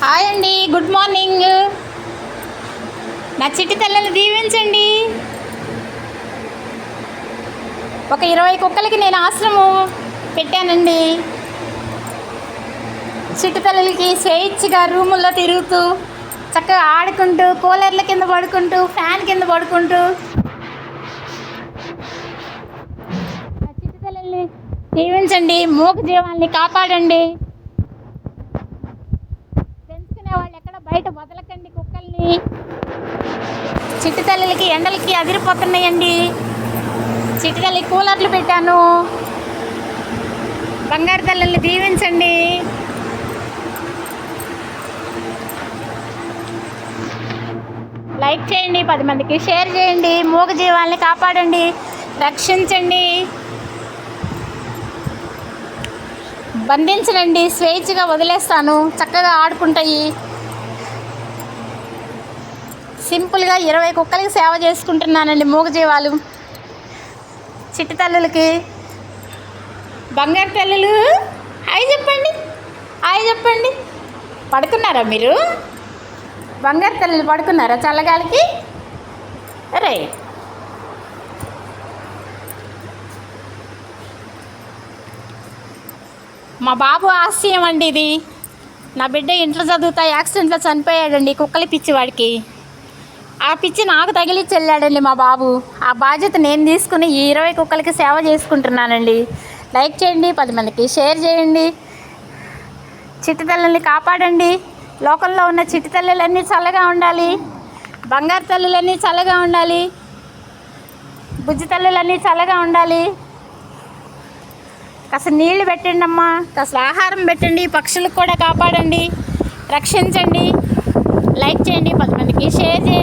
Hi అండి, good morning. నా చిట్టి తల్లిని దీవించండి. ఒక 20 కుక్కలకి నేను ఆశ్రమం పెట్టానండి. చిట్టి తల్లులకి స్వేచ్ఛగా రూముల్లో తిరుగుతూ చక్కగా ఆడుకుంటూ కూలర్ల కింద పడుకుంటూ ఫ్యాన్ కింద పడుకుంటూ నా చిట్టి తల్లిని దీవించండి. మూగ జీవాల్ని కాపాడండి. పెంచుకునే వాళ్ళు ఎక్కడ బయట వదలకండి కుక్కల్ని. చిట్టి తల్లికి ఎండలకి అదిరిపోతున్నాయండి. చిట్టి తల్లి కూలర్లు పెట్టాను. బంగారు తల్లిని దీవించండి. లైక్ చేయండి, 10 మందికి షేర్ చేయండి. మూగ జీవాల్ని కాపాడండి, రక్షించండి, బంధించనండి. స్వేచ్ఛగా వదిలేస్తాను, చక్కగా ఆడుకుంటాయి. సింపుల్గా 20 కుక్కలకి సేవ చేసుకుంటున్నానండి. మూగజీవాలు చిట్టి తల్లులకి. బంగారు తల్లులు హాయ్ చెప్పండి, హాయ్ చెప్పండి. పడుకున్నారా మీరు? బంగారు తల్లులు పడుకున్నారా చల్లగాలికి? అరే మా బాబు ఆశయం అండి ఇది. నా బిడ్డ ఇంట్లో చదువుతా యాక్సిడెంట్లో చనిపోయాడండి. కుక్కలి పిచ్చి వాడికి. ఆ పిచ్చి నాకు తగిలిచ్చి వెళ్ళాడండి మా బాబు. ఆ బాధ్యత నేను తీసుకుని ఈ 20 కుక్కలకి సేవ చేసుకుంటున్నానండి. లైక్ చేయండి, 10 మందికి షేర్ చేయండి. చిట్టి తల్లుల్ని కాపాడండి. లోకంలో ఉన్న చిట్టి తల్లులన్నీ చల్లగా ఉండాలి. బంగారు తల్లులన్నీ చల్లగా ఉండాలి. బుజ్జి తల్లులన్నీ చల్లగా ఉండాలి. కాస్త నీళ్లు పెట్టండి అమ్మా, కాస్త ఆహారం పెట్టండి. పక్షులకు కూడా కాపాడండి, రక్షించండి. లైక్ చేయండి, 10 మందికి షేర్ చేయండి.